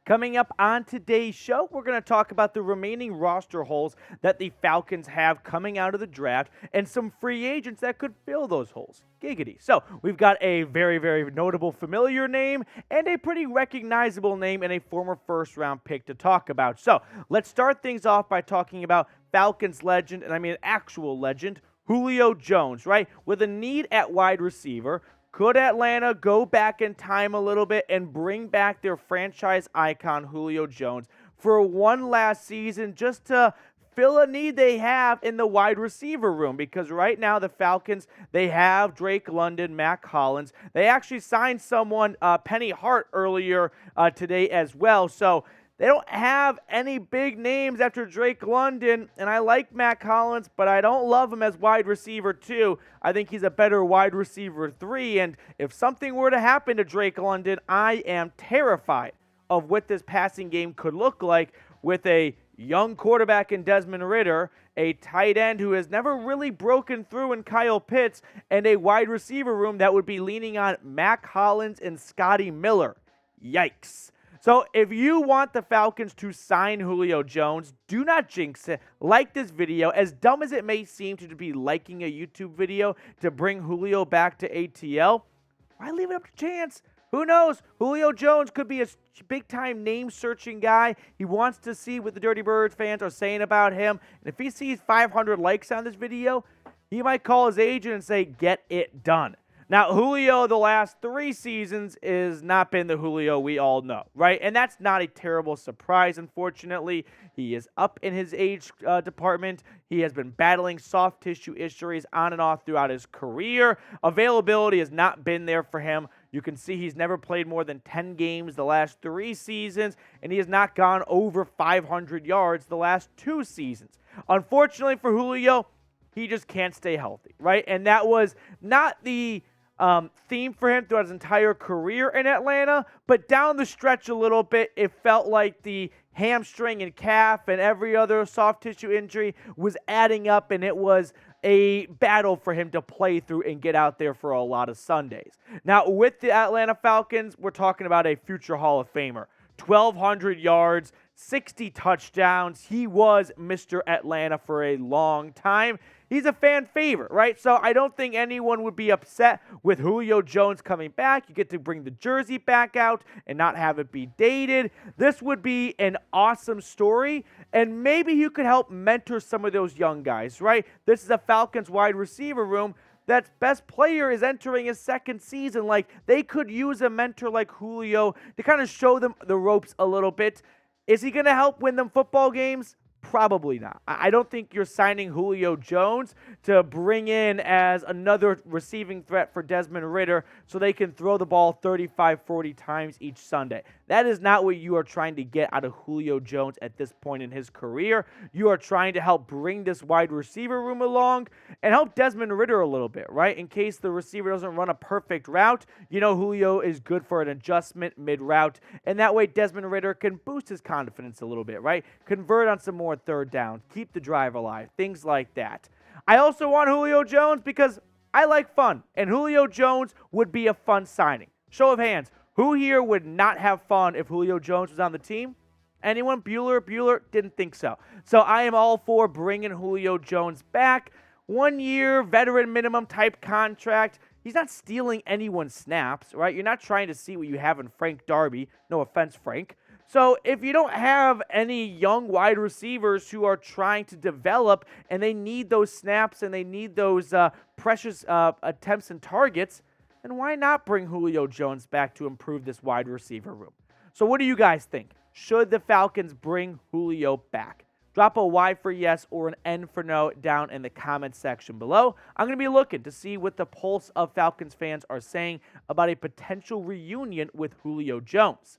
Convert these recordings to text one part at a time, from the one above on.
Coming up on today's show, we're going to talk about the remaining roster holes that the Falcons have coming out of the draft and some free agents that could fill those holes. Giggity. So we've got a very, very notable familiar name and a pretty recognizable name and a former first-round pick to talk about. So let's start things off by talking about Falcons legend, and I mean actual legend, Julio Jones, right? With a need at wide receiver, could Atlanta go back in time a little bit and bring back their franchise icon, Julio Jones, for one last season just to fill a need they have in the wide receiver room? Because right now the Falcons, they have Drake London, Mack Hollins. They actually signed someone, Penny Hart, earlier today as well. So they don't have any big names after Drake London, and I like Mack Hollins, but I don't love him as wide receiver 2. I think he's a better wide receiver 3, and if something were to happen to Drake London, I am terrified of what this passing game could look like with a young quarterback in Desmond Ridder, a tight end who has never really broken through in Kyle Pitts, and a wide receiver room that would be leaning on Mack Hollins and Scotty Miller. Yikes. So if you want the Falcons to sign Julio Jones, do not jinx it. Like this video. As dumb as it may seem to be liking a YouTube video to bring Julio back to ATL, why leave it up to chance? Who knows? Julio Jones could be a big-time name-searching guy. He wants to see what the Dirty Birds fans are saying about him. And if he sees 500 likes on this video, he might call his agent and say, get it done. Now, Julio, the last 3 seasons, has not been the Julio we all know, right? And that's not a terrible surprise, unfortunately. He is up in his age department. He has been battling soft tissue injuries on and off throughout his career. Availability has not been there for him. You can see he's never played more than 10 games the last 3 seasons, and he has not gone over 500 yards the last 2 seasons. Unfortunately for Julio, he just can't stay healthy, right? And that was not the theme for him throughout his entire career in Atlanta, but down the stretch a little bit, it felt like the hamstring and calf and every other soft tissue injury was adding up, and it was a battle for him to play through and get out there for a lot of Sundays. Now, with the Atlanta Falcons, we're talking about a future Hall of Famer. 1,200 yards, 60 touchdowns. He was Mr. Atlanta for a long time. He's a fan favorite, right? So I don't think anyone would be upset with Julio Jones coming back. You get to bring the jersey back out and not have it be dated. This would be an awesome story, and maybe you could help mentor some of those young guys, right? This is a Falcons wide receiver room that's best player is entering his 2nd season. Like, they could use a mentor like Julio to kind of show them the ropes a little bit. Is he going to help win them football games? Probably not. I don't think you're signing Julio Jones to bring in as another receiving threat for Desmond Ridder so they can throw the ball 35, 40 times each Sunday. That is not what you are trying to get out of Julio Jones at this point in his career. You are trying to help bring this wide receiver room along and help Desmond Ridder a little bit, right? In case the receiver doesn't run a perfect route, you know Julio is good for an adjustment mid-route, and that way Desmond Ridder can boost his confidence a little bit, right? Convert on some more 3rd down, keep the drive alive, things like that. I also want Julio Jones because I like fun, and Julio Jones would be a fun signing. Show of hands, who here would not have fun if Julio Jones was on the team? Anyone? Bueller? Didn't think so. So I am all for bringing Julio Jones back. 1 year, veteran minimum type contract. He's not stealing anyone's snaps, right? You're not trying to see what you have in Frank Darby. No offense, Frank. So if you don't have any young wide receivers who are trying to develop and they need those snaps and they need those precious attempts and targets, then why not bring Julio Jones back to improve this wide receiver room? So what do you guys think? Should the Falcons bring Julio back? Drop a Y for yes or an N for no down in the comment section below. I'm going to be looking to see what the pulse of Falcons fans are saying about a potential reunion with Julio Jones.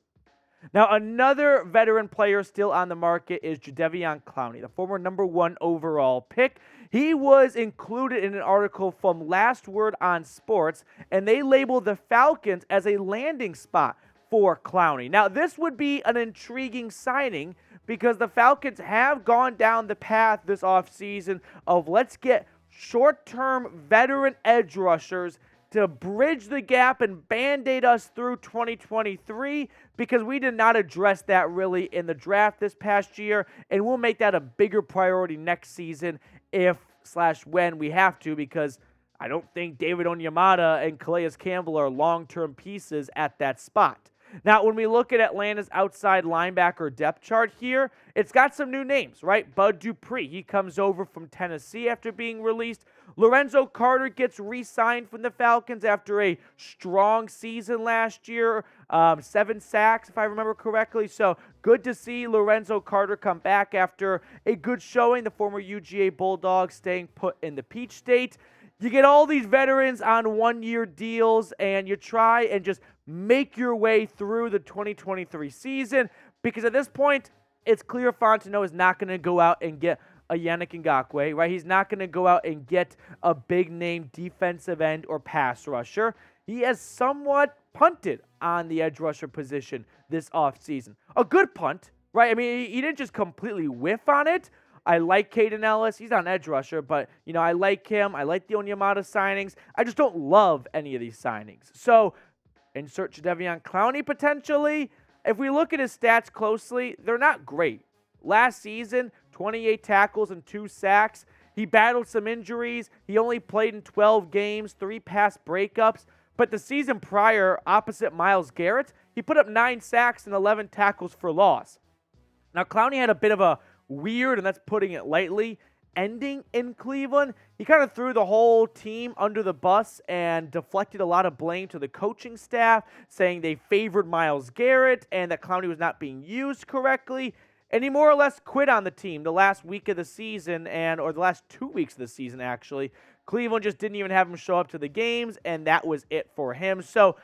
Now, another veteran player still on the market is Jadeveon Clowney, the former #1 overall pick. He was included in an article from Last Word on Sports, and they labeled the Falcons as a landing spot for Clowney. Now, this would be an intriguing signing because the Falcons have gone down the path this offseason of let's get short-term veteran edge rushers to bridge the gap and Band-Aid us through 2023 because we did not address that really in the draft this past year, and we'll make that a bigger priority next season if/when we have to, because I don't think David Onyemata and Calais Campbell are long-term pieces at that spot. Now, when we look at Atlanta's outside linebacker depth chart here, it's got some new names, right? Bud Dupree, he comes over from Tennessee after being released. Lorenzo Carter gets re-signed from the Falcons after a strong season last year, 7 sacks, if I remember correctly. So good to see Lorenzo Carter come back after a good showing, the former UGA Bulldog staying put in the Peach State. You get all these veterans on one-year deals, and you try and just make your way through the 2023 season, because at this point, it's clear Fontenot is not going to go out and get a Yannick Ngakoue, right? He's not going to go out and get a big-name defensive end or pass rusher. He has somewhat punted on the edge rusher position this offseason. A good punt, right? I mean, he didn't just completely whiff on it. I like Caden Ellis. He's not an edge rusher, but, you know, I like him. I like the Onyemata signings. I just don't love any of these signings. So, insert Jadeveon Clowney potentially. If we look at his stats closely, they're not great. Last season, 28 tackles and 2 sacks. He battled some injuries. He only played in 12 games, 3 pass breakups. But the season prior, opposite Myles Garrett, he put up 9 sacks and 11 tackles for loss. Now, Clowney had a bit of a weird, and that's putting it lightly, ending in Cleveland. He kind of threw the whole team under the bus and deflected a lot of blame to the coaching staff, saying they favored Myles Garrett and that Clowney was not being used correctly. And he more or less quit on the team the last week of the season, or the last 2 weeks of the season, actually. Cleveland just didn't even have him show up to the games, and that was it for him. So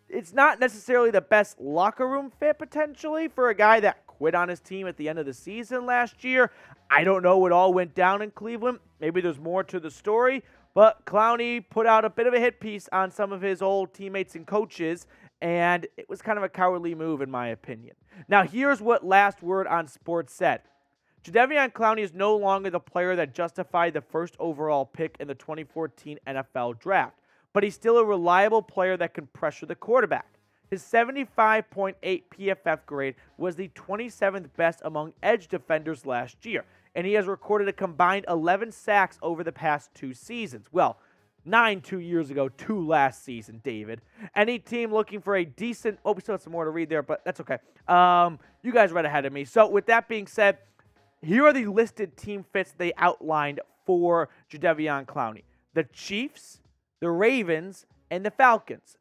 it's not necessarily the best locker room fit, potentially, for a guy that quit on his team at the end of the season last year. I don't know what all went down in Cleveland. Maybe there's more to the story, but Clowney put out a bit of a hit piece on some of his old teammates and coaches, and it was kind of a cowardly move in my opinion. Now, here's what Last Word on Sports said. Jadeveon Clowney is no longer the player that justified the first overall pick in the 2014 NFL Draft, but he's still a reliable player that can pressure the quarterback. His 75.8 PFF grade was the 27th best among edge defenders last year, and he has recorded a combined 11 sacks over the past 2 seasons. Well, 9 2 years ago, 2 last season, David. Any team looking for a decent... Oh, we still have some more to read there, but that's okay. You guys read ahead of me. So with that being said, here are the listed team fits they outlined for Jadeveon Clowney. The Chiefs, the Ravens, and the Falcons.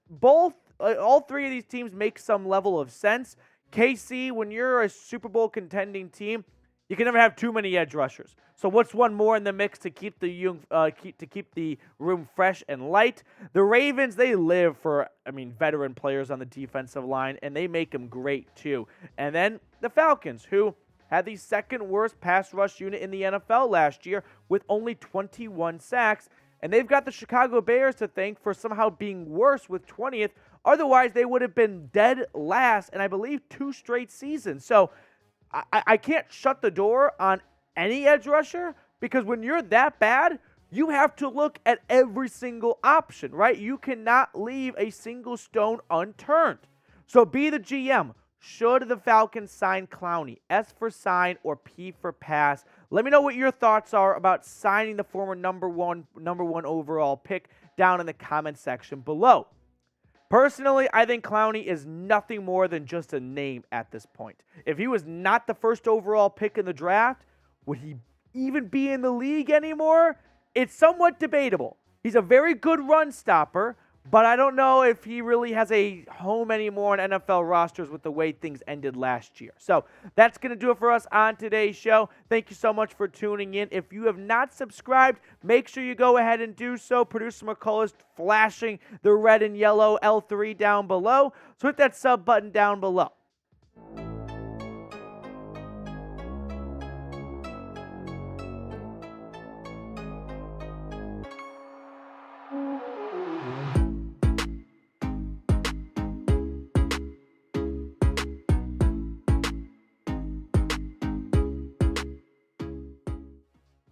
All 3 of these teams make some level of sense. KC, when you're a Super Bowl contending team, you can never have too many edge rushers. So what's one more in the mix to keep the room fresh and light? The Ravens, they live for, veteran players on the defensive line, and they make them great too. And then the Falcons, who had the second worst pass rush unit in the NFL last year with only 21 sacks. And they've got the Chicago Bears to thank for somehow being worse with 20th. Otherwise, they would have been dead last in, I believe, 2 straight seasons. So I can't shut the door on any edge rusher, because when you're that bad, you have to look at every single option, right? You cannot leave a single stone unturned. So be the GM. Should the Falcons sign Clowney? S for sign or P for pass? Let me know what your thoughts are about signing the former number one overall pick down in the comment section below. Personally, I think Clowney is nothing more than just a name at this point. If he was not the first overall pick in the draft, would he even be in the league anymore? It's somewhat debatable. He's a very good run stopper, but I don't know if he really has a home anymore in NFL rosters with the way things ended last year. So that's going to do it for us on today's show. Thank you so much for tuning in. If you have not subscribed, make sure you go ahead and do so. Producer McCullough is flashing the red and yellow L3 down below. So hit that sub button down below.